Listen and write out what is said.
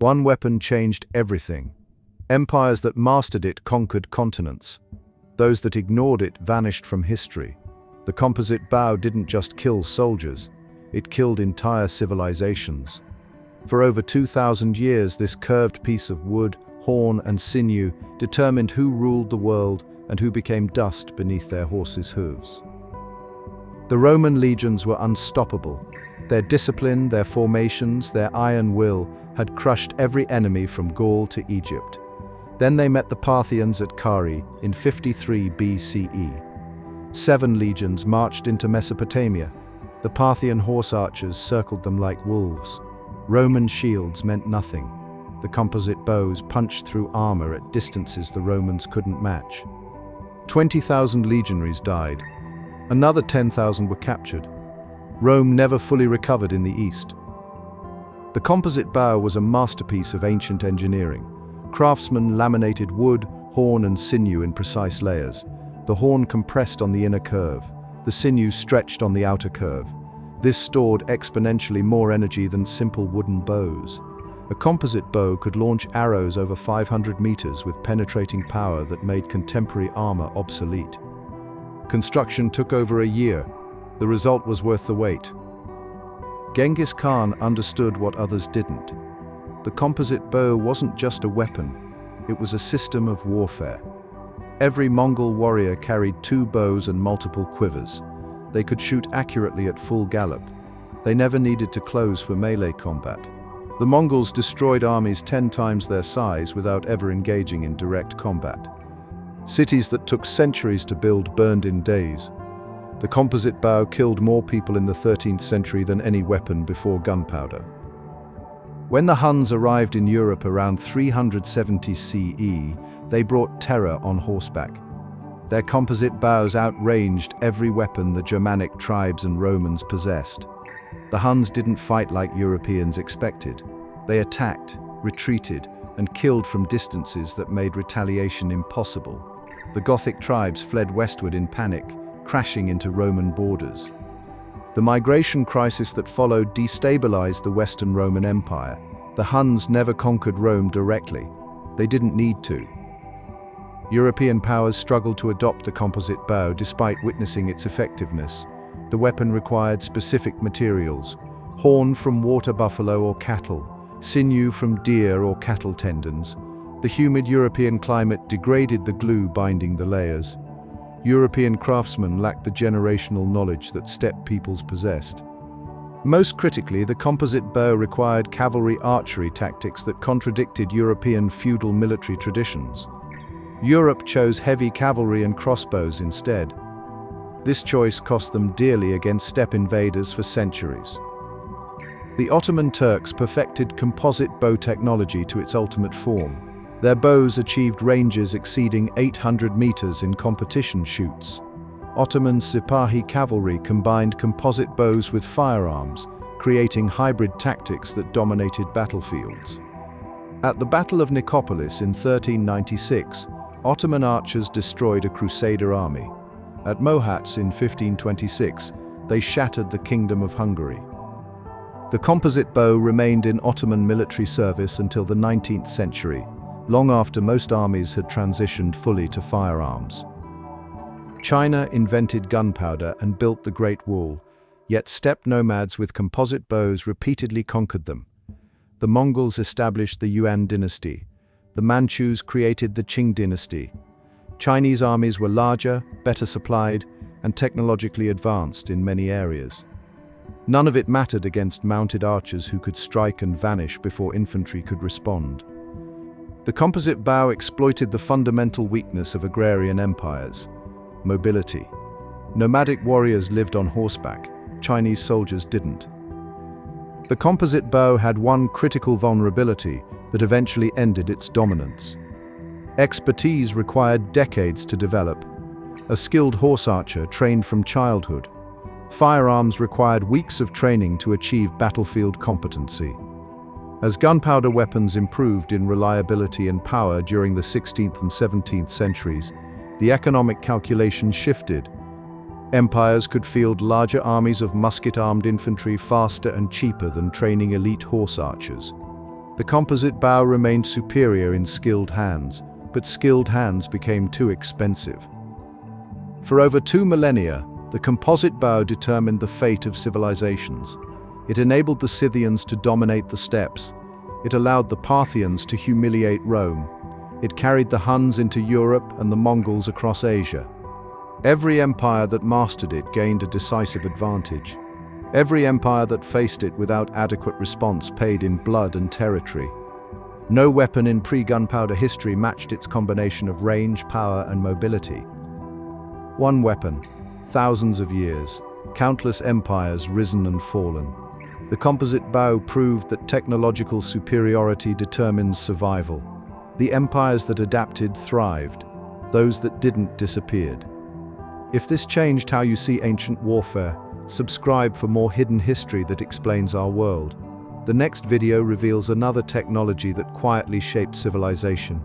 One weapon changed everything. Empires that mastered it conquered continents. Those that ignored it vanished from history. The composite bow didn't just kill soldiers, it killed entire civilizations. For over 2,000 years, this curved piece of wood, horn, and sinew determined who ruled the world and who became dust beneath their horses' hooves. The Roman legions were unstoppable. Their discipline, their formations, their iron will had crushed every enemy from Gaul to Egypt. Then they met the Parthians at Kari in 53 BCE. 7 legions marched into Mesopotamia. The Parthian horse archers circled them like wolves. Roman shields meant nothing. The composite bows punched through armor at distances the Romans couldn't match. 20,000 legionaries died. Another 10,000 were captured. Rome never fully recovered in the east. The composite bow was a masterpiece of ancient engineering. Craftsmen laminated wood, horn, and sinew in precise layers. The horn compressed on the inner curve. The sinew stretched on the outer curve. This stored exponentially more energy than simple wooden bows. A composite bow could launch arrows over 500 meters with penetrating power that made contemporary armor obsolete. Construction took over a year. The result was worth the wait. Genghis Khan understood what others didn't. The composite bow wasn't just a weapon, it was a system of warfare. Every Mongol warrior carried 2 bows and multiple quivers. They could shoot accurately at full gallop. They never needed to close for melee combat. The Mongols destroyed armies 10 times their size without ever engaging in direct combat. Cities that took centuries to build burned in days. The composite bow killed more people in the 13th century than any weapon before gunpowder. When the Huns arrived in Europe around 370 CE, they brought terror on horseback. Their composite bows outranged every weapon the Germanic tribes and Romans possessed. The Huns didn't fight like Europeans expected. They attacked, retreated, and killed from distances that made retaliation impossible. The Gothic tribes fled westward in panic, crashing into Roman borders. The migration crisis that followed destabilized the Western Roman Empire. The Huns never conquered Rome directly. They didn't need to. European powers struggled to adopt the composite bow despite witnessing its effectiveness. The weapon required specific materials: horn from water buffalo or cattle, sinew from deer or cattle tendons. The humid European climate degraded the glue binding the layers. European craftsmen lacked the generational knowledge that steppe peoples possessed. Most critically, the composite bow required cavalry archery tactics that contradicted European feudal military traditions. Europe chose heavy cavalry and crossbows instead. This choice cost them dearly against steppe invaders for centuries. The Ottoman Turks perfected composite bow technology to its ultimate form. Their bows achieved ranges exceeding 800 meters in competition shoots. Ottoman Sipahi cavalry combined composite bows with firearms, creating hybrid tactics that dominated battlefields. At the Battle of Nicopolis in 1396, Ottoman archers destroyed a Crusader army. At Mohatz in 1526, they shattered the Kingdom of Hungary. The composite bow remained in Ottoman military service until the 19th century, long after most armies had transitioned fully to firearms. China invented gunpowder and built the Great Wall, yet steppe nomads with composite bows repeatedly conquered them. The Mongols established the Yuan dynasty. The Manchus created the Qing dynasty. Chinese armies were larger, better supplied, and technologically advanced in many areas. None of it mattered against mounted archers who could strike and vanish before infantry could respond. The composite bow exploited the fundamental weakness of agrarian empires: mobility. Nomadic warriors lived on horseback. Chinese soldiers didn't. The composite bow had one critical vulnerability that eventually ended its dominance. Expertise required decades to develop. A skilled horse archer trained from childhood. Firearms required weeks of training to achieve battlefield competency. As gunpowder weapons improved in reliability and power during the 16th and 17th centuries, the economic calculation shifted. Empires could field larger armies of musket-armed infantry faster and cheaper than training elite horse archers. The composite bow remained superior in skilled hands, but skilled hands became too expensive. For over 2 millennia, the composite bow determined the fate of civilizations. It enabled the Scythians to dominate the steppes. It allowed the Parthians to humiliate Rome. It carried the Huns into Europe and the Mongols across Asia. Every empire that mastered it gained a decisive advantage. Every empire that faced it without adequate response paid in blood and territory. No weapon in pre-gunpowder history matched its combination of range, power, and mobility. One weapon, thousands of years, countless empires risen and fallen. The composite bow proved that technological superiority determines survival. The empires that adapted thrived. Those that didn't disappeared. If this changed how you see ancient warfare, subscribe for more hidden history that explains our world. The next video reveals another technology that quietly shaped civilization.